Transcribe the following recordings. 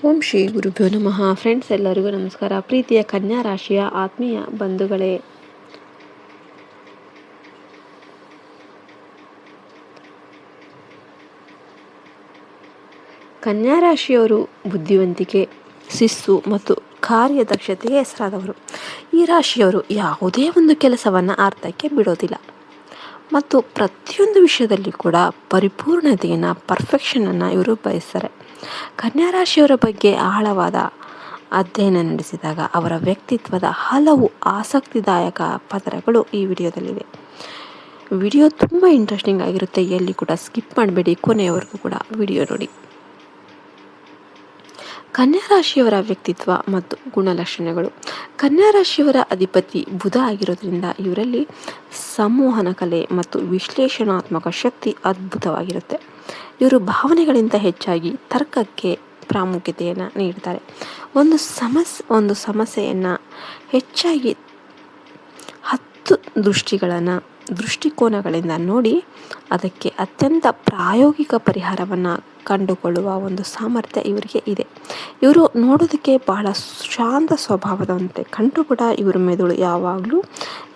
ಓಂ ಶ್ರೀ ಗುರುಭ್ಯೋ ನಮಃ. ಫ್ರೆಂಡ್ಸ್, ಎಲ್ಲರಿಗೂ ನಮಸ್ಕಾರ. ಪ್ರೀತಿಯ ಕನ್ಯಾ ರಾಶಿಯ ಆತ್ಮೀಯ ಬಂಧುಗಳೇ, ಕನ್ಯಾ ರಾಶಿಯವರು ಬುದ್ಧಿವಂತಿಕೆ, ಶಿಸ್ತು ಮತ್ತು ಕಾರ್ಯದಕ್ಷತೆಗೆ ಹೆಸರಾದವರು. ಈ ರಾಶಿಯವರು ಯಾವುದೇ ಒಂದು ಕೆಲಸವನ್ನು ಅರ್ಥಕ್ಕೆ ಬಿಡೋದಿಲ್ಲ ಮತ್ತು ಪ್ರತಿಯೊಂದು ವಿಷಯದಲ್ಲಿ ಕೂಡ ಪರಿಪೂರ್ಣತೆಯನ್ನು, ಪರ್ಫೆಕ್ಷನನ್ನು ಇವರು ಬಯಸ್ತಾರೆ. ಕನ್ಯಾ ರಾಶಿಯವರ ಬಗ್ಗೆ ಆಳವಾದ ಅಧ್ಯಯನ ನಡೆಸಿದಾಗ ಅವರ ವ್ಯಕ್ತಿತ್ವದ ಹಲವು ಆಸಕ್ತಿದಾಯಕ ಪದರಗಳು ಈ ವಿಡಿಯೋದಲ್ಲಿವೆ. ವಿಡಿಯೋ ತುಂಬ ಇಂಟ್ರೆಸ್ಟಿಂಗ್ ಆಗಿರುತ್ತೆ. ಎಲ್ಲಿ ಕೂಡ ಸ್ಕಿಪ್ ಮಾಡಬೇಡಿ, ಕೊನೆಯವರೆಗೂ ಕೂಡ ವಿಡಿಯೋ ನೋಡಿ. ಕನ್ಯಾ ರಾಶಿಯವರ ವ್ಯಕ್ತಿತ್ವ ಮತ್ತು ಗುಣಲಕ್ಷಣಗಳು. ಕನ್ಯಾ ರಾಶಿಯವರ ಅಧಿಪತಿ ಬುಧ ಆಗಿರೋದ್ರಿಂದ ಇವರಲ್ಲಿ ಸಂವಹನ ಕಲೆ ಮತ್ತು ವಿಶ್ಲೇಷಣಾತ್ಮಕ ಶಕ್ತಿ ಅದ್ಭುತವಾಗಿರುತ್ತೆ. ಇವರು ಭಾವನೆಗಳಿಂದ ಹೆಚ್ಚಾಗಿ ತರ್ಕಕ್ಕೆ ಪ್ರಾಮುಖ್ಯತೆಯನ್ನು ನೀಡ್ತಾರೆ. ಒಂದು ಸಮಸ್ಯೆಯನ್ನು ಹೆಚ್ಚಾಗಿ 10 ದೃಷ್ಟಿಕೋನಗಳಿಂದ ನೋಡಿ ಅದಕ್ಕೆ ಅತ್ಯಂತ ಪ್ರಾಯೋಗಿಕ ಪರಿಹಾರವನ್ನು ಕಂಡುಕೊಳ್ಳುವ ಒಂದು ಸಾಮರ್ಥ್ಯ ಇವರಿಗೆ ಇದೆ. ಇವರು ನೋಡೋದಕ್ಕೆ ಬಹಳ ಶಾಂತ ಸ್ವಭಾವದಂತೆ ಕಂಡರೂ ಕೂಡ ಇವರ ಮೆದುಳು ಯಾವಾಗಲೂ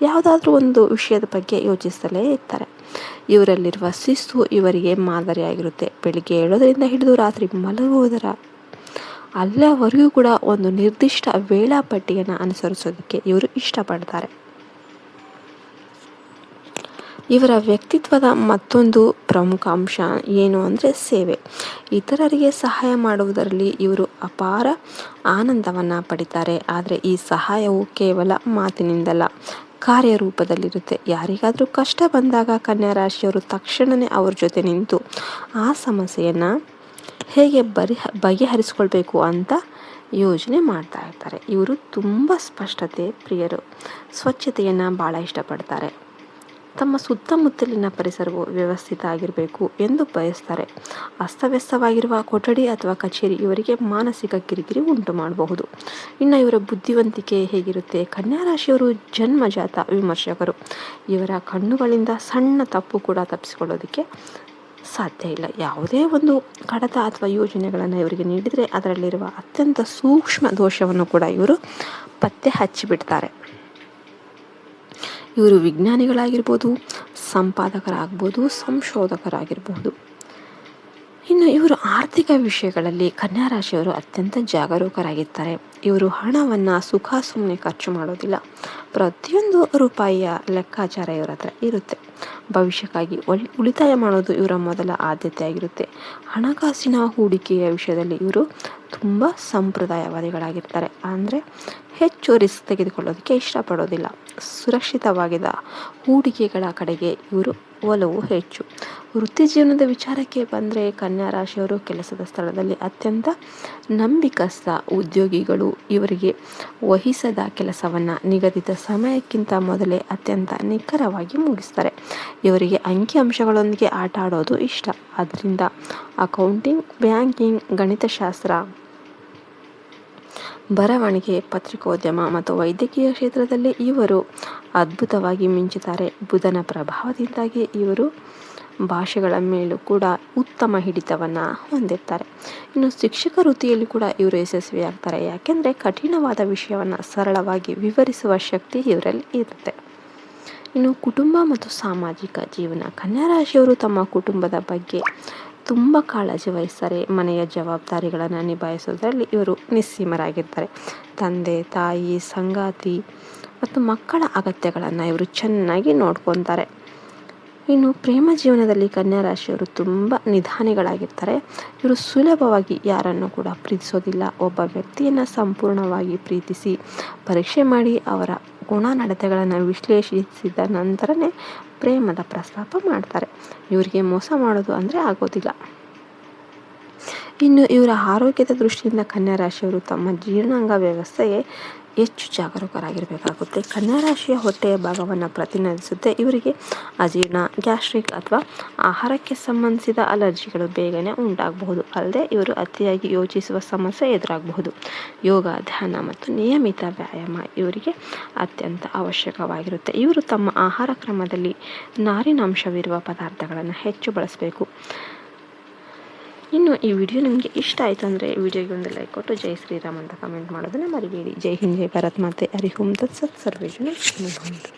ಯಾವುದಾದ್ರೂ ಒಂದು ವಿಷಯದ ಬಗ್ಗೆ ಯೋಚಿಸಲೇ ಇರ್ತಾರೆ. ಇವರಲ್ಲಿರುವ ಶಿಸ್ತು ಇವರಿಗೆ ಮಾದರಿಯಾಗಿರುತ್ತೆ. ಬೆಳಿಗ್ಗೆ ಏಳೋದರಿಂದ ಹಿಡಿದು ರಾತ್ರಿ ಮಲಗುವುದರ ಅಲ್ಲಿವರೆಗೂ ಕೂಡ ಒಂದು ನಿರ್ದಿಷ್ಟ ವೇಳಾಪಟ್ಟಿಯನ್ನು ಅನುಸರಿಸೋದಕ್ಕೆ ಇವರು ಇಷ್ಟಪಡ್ತಾರೆ. ಇವರ ವ್ಯಕ್ತಿತ್ವದ ಮತ್ತೊಂದು ಪ್ರಮುಖ ಅಂಶ ಏನು ಅಂದರೆ ಸೇವೆ. ಇತರರಿಗೆ ಸಹಾಯ ಮಾಡುವುದರಲ್ಲಿ ಇವರು ಅಪಾರ ಆನಂದವನ್ನು ಪಡಿತಾರೆ. ಆದರೆ ಈ ಸಹಾಯವು ಕೇವಲ ಮಾತಿನಿಂದಲ್ಲ, ಕಾರ್ಯರೂಪದಲ್ಲಿರುತ್ತೆ. ಯಾರಿಗಾದರೂ ಕಷ್ಟ ಬಂದಾಗ ಕನ್ಯಾ ರಾಶಿಯವರು ತಕ್ಷಣವೇ ಅವ್ರ ಜೊತೆ ನಿಂತು ಆ ಸಮಸ್ಯೆಯನ್ನು ಹೇಗೆ ಬಗೆಹರಿಸ್ಕೊಳ್ಬೇಕು ಅಂತ ಯೋಜನೆ ಮಾಡ್ತಾ ಇರ್ತಾರೆ. ಇವರು ತುಂಬ ಸ್ಪಷ್ಟತೆ ಪ್ರಿಯರು, ಸ್ವಚ್ಛತೆಯನ್ನು ಭಾಳ ಇಷ್ಟಪಡ್ತಾರೆ. ತಮ್ಮ ಸುತ್ತಮುತ್ತಲಿನ ಪರಿಸರವು ವ್ಯವಸ್ಥಿತ ಆಗಿರಬೇಕು ಎಂದು ಬಯಸ್ತಾರೆ. ಅಸ್ತವ್ಯಸ್ತವಾಗಿರುವ ಕೊಠಡಿ ಅಥವಾ ಕಚೇರಿ ಇವರಿಗೆ ಮಾನಸಿಕ ಕಿರಿಕಿರಿ ಉಂಟು ಮಾಡಬಹುದು. ಇನ್ನು ಇವರ ಬುದ್ಧಿವಂತಿಕೆ ಹೇಗಿರುತ್ತೆ? ಕನ್ಯಾ ರಾಶಿಯವರು ಜನ್ಮಜಾತ ವಿಮರ್ಶಕರು. ಇವರ ಕಣ್ಣುಗಳಿಂದ ಸಣ್ಣ ತಪ್ಪು ಕೂಡ ತಪ್ಪಿಸಿಕೊಳ್ಳೋದಕ್ಕೆ ಸಾಧ್ಯ ಇಲ್ಲ. ಯಾವುದೇ ಒಂದು ಕಡತ ಅಥವಾ ಯೋಜನೆಗಳನ್ನು ಇವರಿಗೆ ನೀಡಿದರೆ ಅದರಲ್ಲಿರುವ ಅತ್ಯಂತ ಸೂಕ್ಷ್ಮ ದೋಷವನ್ನು ಕೂಡ ಇವರು ಪತ್ತೆ ಹಚ್ಚಿಬಿಡ್ತಾರೆ. ಇವರು ವಿಜ್ಞಾನಿಗಳಾಗಿರ್ಬೋದು, ಸಂಪಾದಕರಾಗ್ಬೋದು, ಸಂಶೋಧಕರಾಗಿರ್ಬೋದು. ಇನ್ನು ಇವರು ಆರ್ಥಿಕ ವಿಷಯಗಳಲ್ಲಿ ಕನ್ಯಾ ರಾಶಿಯವರು ಅತ್ಯಂತ ಜಾಗರೂಕರಾಗಿರ್ತಾರೆ. ಇವರು ಹಣವನ್ನು ಸುಮ್ಮನೆ ಖರ್ಚು ಮಾಡೋದಿಲ್ಲ. ಪ್ರತಿಯೊಂದು ರೂಪಾಯಿಯ ಲೆಕ್ಕಾಚಾರ ಇವರ ಹತ್ರ ಇರುತ್ತೆ. ಭವಿಷ್ಯಕ್ಕಾಗಿ ಉಳಿತಾಯ ಮಾಡೋದು ಇವರ ಮೊದಲ ಆದ್ಯತೆ ಆಗಿರುತ್ತೆ. ಹಣಕಾಸಿನ ಹೂಡಿಕೆಯ ವಿಷಯದಲ್ಲಿ ಇವರು ತುಂಬ ಸಂಪ್ರದಾಯವಾದಿಗಳಾಗಿರ್ತಾರೆ. ಅಂದರೆ ಹೆಚ್ಚು ರಿಸ್ಕ್ ತೆಗೆದುಕೊಳ್ಳೋದಕ್ಕೆ ಇಷ್ಟಪಡೋದಿಲ್ಲ. ಸುರಕ್ಷಿತವಾಗಿದ್ದ ಹೂಡಿಕೆಗಳ ಕಡೆಗೆ ಇವರು ಒಲವು ಹೆಚ್ಚು. ವೃತ್ತಿ ಜೀವನದ ವಿಚಾರಕ್ಕೆ ಬಂದರೆ ಕನ್ಯಾ ರಾಶಿಯವರು ಕೆಲಸದ ಸ್ಥಳದಲ್ಲಿ ಅತ್ಯಂತ ನಂಬಿಕಸ್ಥ ಉದ್ಯೋಗಿಗಳು. ಇವರಿಗೆ ವಹಿಸದ ಕೆಲಸವನ್ನು ನಿಗದಿತ ಸಮಯಕ್ಕಿಂತ ಮೊದಲೇ ಅತ್ಯಂತ ನಿಖರವಾಗಿ ಮುಗಿಸ್ತಾರೆ. ಇವರಿಗೆ ಅಂಕಿಅಂಶಗಳೊಂದಿಗೆ ಆಟ ಆಡೋದು ಇಷ್ಟ. ಆದ್ದರಿಂದ ಅಕೌಂಟಿಂಗ್, ಬ್ಯಾಂಕಿಂಗ್, ಗಣಿತಶಾಸ್ತ್ರ, ಬರವಣಿಗೆ, ಪತ್ರಿಕೋದ್ಯಮ ಮತ್ತು ವೈದ್ಯಕೀಯ ಕ್ಷೇತ್ರದಲ್ಲಿ ಇವರು ಅದ್ಭುತವಾಗಿ ಮಿಂಚುತ್ತಾರೆ. ಬುಧನ ಪ್ರಭಾವದಿಂದಾಗಿ ಇವರು ಭಾಷೆಗಳ ಮೇಲೂ ಕೂಡ ಉತ್ತಮ ಹಿಡಿತವನ್ನು ಹೊಂದಿರ್ತಾರೆ. ಇನ್ನು ಶಿಕ್ಷಕ ವೃತ್ತಿಯಲ್ಲಿ ಕೂಡ ಇವರು ಯಶಸ್ವಿಯಾಗ್ತಾರೆ. ಯಾಕೆಂದರೆ ಕಠಿಣವಾದ ವಿಷಯವನ್ನು ಸರಳವಾಗಿ ವಿವರಿಸುವ ಶಕ್ತಿ ಇವರಲ್ಲಿ ಇರುತ್ತೆ. ಇನ್ನು ಕುಟುಂಬ ಮತ್ತು ಸಾಮಾಜಿಕ ಜೀವನ. ಕನ್ಯಾ ರಾಶಿಯವರು ತಮ್ಮ ಕುಟುಂಬದ ಬಗ್ಗೆ ತುಂಬ ಕಾಳಜಿ ವಹಿಸ್ತಾರೆ. ಮನೆಯ ಜವಾಬ್ದಾರಿಗಳನ್ನು ನಿಭಾಯಿಸೋದ್ರಲ್ಲಿ ಇವರು ನಿಸ್ಸೀಮರಾಗಿರ್ತಾರೆ. ತಂದೆ, ತಾಯಿ, ಸಂಗಾತಿ ಮತ್ತು ಮಕ್ಕಳ ಅಗತ್ಯಗಳನ್ನು ಇವರು ಚೆನ್ನಾಗಿ ನೋಡ್ಕೊತಾರೆ. ಇನ್ನು ಪ್ರೇಮ ಜೀವನದಲ್ಲಿ ಕನ್ಯಾ ರಾಶಿಯವರು ತುಂಬ ನಿಧಾನಿಗಳಾಗಿರ್ತಾರೆ. ಇವರು ಸುಲಭವಾಗಿ ಯಾರನ್ನು ಕೂಡ ಪ್ರೀತಿಸೋದಿಲ್ಲ. ಒಬ್ಬ ವ್ಯಕ್ತಿಯನ್ನು ಸಂಪೂರ್ಣವಾಗಿ ಪ್ರೀತಿಸಿ ಪರೀಕ್ಷೆ ಮಾಡಿ ಅವರ ಗುಣ ನಡತೆಗಳನ್ನು ವಿಶ್ಲೇಷಿಸಿದ ನಂತರನೇ ಪ್ರೇಮದ ಪ್ರಸ್ತಾಪ ಮಾಡ್ತಾರೆ. ಇವರಿಗೆ ಮೋಸ ಮಾಡೋದು ಅಂದರೆ ಆಗೋದಿಲ್ಲ. ಇನ್ನು ಇವರ ಆರೋಗ್ಯದ ದೃಷ್ಟಿಯಿಂದ ಕನ್ಯಾ ರಾಶಿಯವರು ತಮ್ಮ ಜೀರ್ಣಾಂಗ ವ್ಯವಸ್ಥೆಗೆ ಹೆಚ್ಚು ಜಾಗರೂಕರಾಗಿರಬೇಕಾಗುತ್ತೆ. ಕನ್ಯಾ ರಾಶಿಯ ಹೊಟ್ಟೆಯ ಭಾಗವನ್ನು ಪ್ರತಿನಿಧಿಸುತ್ತೆ. ಇವರಿಗೆ ಅಜೀರ್ಣ, ಗ್ಯಾಸ್ಟ್ರಿಕ್ ಅಥವಾ ಆಹಾರಕ್ಕೆ ಸಂಬಂಧಿಸಿದ ಅಲರ್ಜಿಗಳು ಬೇಗನೆ ಉಂಟಾಗಬಹುದು. ಅಲ್ಲದೆ ಇವರು ಅತಿಯಾಗಿ ಯೋಚಿಸುವ ಸಮಸ್ಯೆ ಎದುರಾಗಬಹುದು. ಯೋಗ, ಧ್ಯಾನ ಮತ್ತು ನಿಯಮಿತ ವ್ಯಾಯಾಮ ಇವರಿಗೆ ಅತ್ಯಂತ ಅವಶ್ಯಕವಾಗಿರುತ್ತೆ. ಇವರು ತಮ್ಮ ಆಹಾರ ಕ್ರಮದಲ್ಲಿ ನಾರಿನಾಂಶವಿರುವ ಪದಾರ್ಥಗಳನ್ನು ಹೆಚ್ಚು ಬಳಸಬೇಕು. ಇನ್ನು ಈ ವಿಡಿಯೋ ನಿಮಗೆ ಇಷ್ಟ ಆಯಿತು ಅಂದರೆ ವಿಡಿಯೋಗೆ ಒಂದು ಲೈಕ್ ಕೊಟ್ಟು ಜೈ ಶ್ರೀರಾಮ್ ಅಂತ ಕಮೆಂಟ್ ಮಾಡೋದನ್ನು ಮರಿಬೇಡಿ. ಜೈ ಹಿಂದ್, ಜೈ ಭಾರತ್ ಮಾತೆ, ಹರಿ ಓಂ ತತ್ಸತ್, ಸರ್ವೇ ಜನ ಸುಖಿನೋ ಭವಂತು.